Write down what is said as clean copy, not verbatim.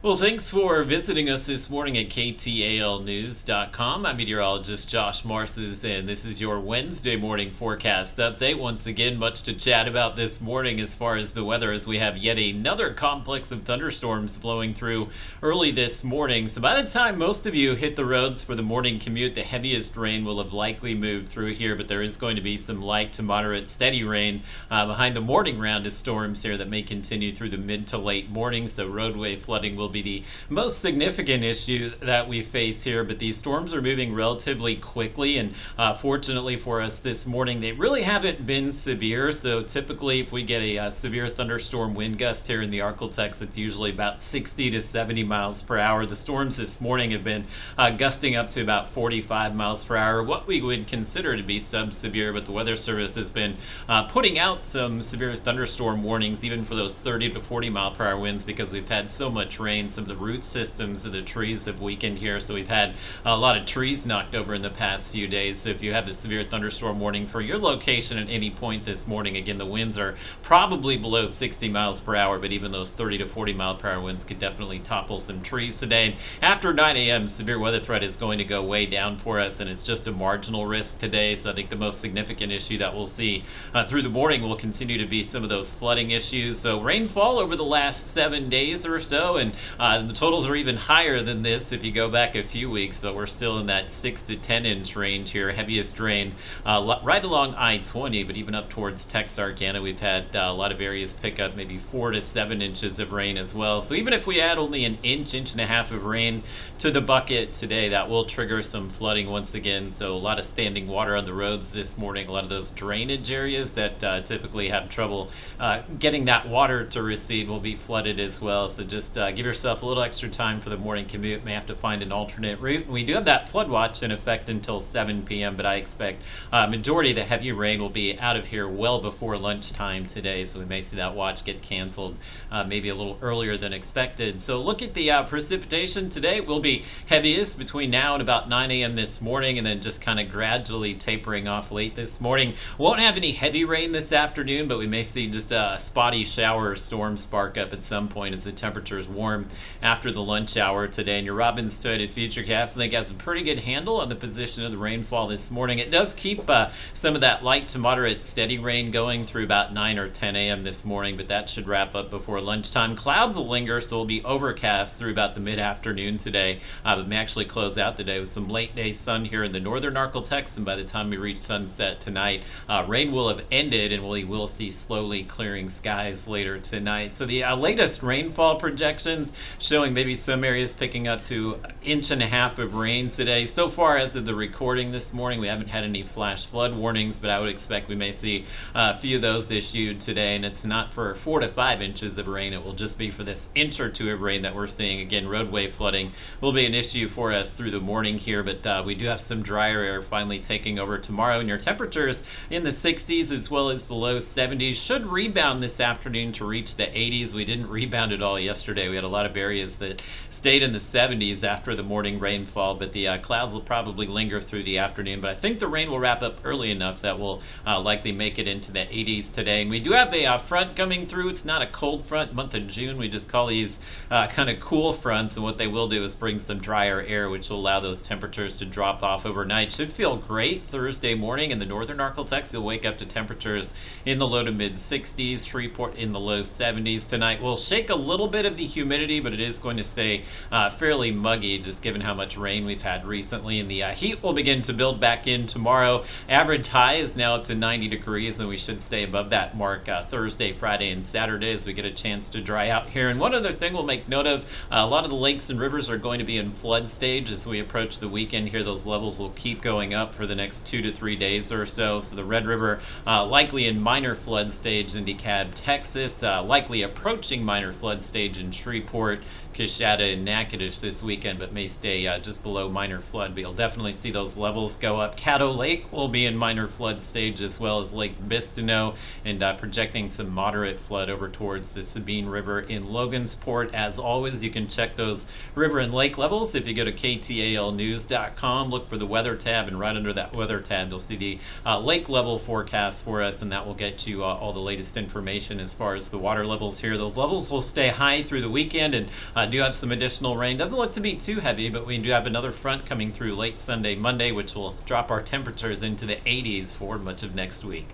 Well, thanks for visiting us this morning at KTALnews.com. I'm meteorologist Josh Marces, and this is your Wednesday morning forecast update. Once again, much to chat about this morning as far as the weather, as we have yet another complex of thunderstorms blowing through early this morning. So by the time most of you hit the roads for the morning commute, the heaviest rain will have likely moved through here, but there is going to be some light to moderate steady rain behind the morning round of storms here that may continue through the mid to late morning. So roadway flooding will be the most significant issue that we face here, but these storms are moving relatively quickly, and fortunately for us this morning, they really haven't been severe. So typically, if we get a severe thunderstorm wind gust here in the Arklatex, it's usually about 60 to 70 miles per hour. The storms this morning have been gusting up to about 45 miles per hour, what we would consider to be sub-severe, but the Weather Service has been putting out some severe thunderstorm warnings, even for those 30 to 40 mile per hour winds, because we've had so much rain. Some of the root systems of the trees have weakened here, so we've had a lot of trees knocked over in the past few days. So if you have a severe thunderstorm warning for your location at any point this morning, again, the winds are probably below 60 miles per hour, but even those 30 to 40 mile per hour winds could definitely topple some trees today. And after 9 a.m., severe weather threat is going to go way down for us, and it's just a marginal risk today. So I think the most significant issue that we'll see through the morning will continue to be some of those flooding issues. So rainfall over the last 7 days or so, and the totals are even higher than this if you go back a few weeks, but we're still in that 6 to 10 inch range here. Heaviest rain right along I-20, but even up towards Texarkana, we've had a lot of areas pick up maybe 4 to 7 inches of rain as well. So even if we add only an inch and a half of rain to the bucket today, that will trigger some flooding once again. So a lot of standing water on the roads this morning, a lot of those drainage areas that typically have trouble getting that water to recede will be flooded as well. So just give yourself a little extra time for the morning commute. May have to find an alternate route. We do have that flood watch in effect until 7 p.m., but I expect majority of the heavy rain will be out of here well before lunchtime today, so we may see that watch get canceled maybe a little earlier than expected. So look at the precipitation today. It will be heaviest between now and about 9 a.m. this morning, and then just kind of gradually tapering off late this morning. Won't have any heavy rain this afternoon, but we may see just a spotty shower or storm spark up at some point as the temperatures warm after the lunch hour today. And your Robins Toyota Futurecast, I think, has a pretty good handle on the position of the rainfall this morning. It does keep some of that light to moderate steady rain going through about 9 or 10 a.m. this morning, but that should wrap up before lunchtime. Clouds will linger, so it'll be overcast through about the mid-afternoon today, but may actually close out the day with some late-day sun here in the northern Arklatex, and by the time we reach sunset tonight, rain will have ended, and we will see slowly clearing skies later tonight. So the latest rainfall projections showing maybe some areas picking up to 1.5 inches of rain today. So far as of the recording this morning, we haven't had any flash flood warnings, but I would expect we may see a few of those issued today, and it's not for 4 to 5 inches of rain. It will just be for this inch or two of rain that we're seeing. Again, roadway flooding will be an issue for us through the morning here, but we do have some drier air finally taking over tomorrow, and your temperatures in the 60s as well as the low 70s should rebound this afternoon to reach the 80s. We didn't rebound at all yesterday. We had a lot of areas that stayed in the 70s after the morning rainfall, but the clouds will probably linger through the afternoon. But I think the rain will wrap up early enough that we'll likely make it into the 80s today. And we do have a front coming through. It's not a cold front. Month of June, we just call these kind of cool fronts, and what they will do is bring some drier air, which will allow those temperatures to drop off overnight. Should feel great Thursday morning in the northern Arklatex. You'll wake up to temperatures in the low to mid 60s. Shreveport in the low 70s tonight. We'll shake a little bit of the humidity, but it is going to stay fairly muggy, just given how much rain we've had recently. And the heat will begin to build back in tomorrow. Average high is now up to 90 degrees, and we should stay above that mark Thursday, Friday, and Saturday as we get a chance to dry out here. And one other thing we'll make note of, a lot of the lakes and rivers are going to be in flood stage as we approach the weekend here. Those levels will keep going up for the next 2 to 3 days or so. So the Red River likely in minor flood stage in DeKalb, Texas, likely approaching minor flood stage in Shreveport, Coshada, and Natchitoches this weekend, but may stay just below minor flood. But you'll definitely see those levels go up. Caddo Lake will be in minor flood stage, as well as Lake Bistineau, and projecting some moderate flood over towards the Sabine River in Logansport. As always, you can check those river and lake levels if you go to KTALnews.com, look for the weather tab, and right under that weather tab you'll see the lake level forecast for us, and that will get you all the latest information as far as the water levels here. Those levels will stay high through the weekend, and do have some additional rain. Doesn't look to be too heavy, but we do have another front coming through late Sunday, Monday, which will drop our temperatures into the 80s for much of next week.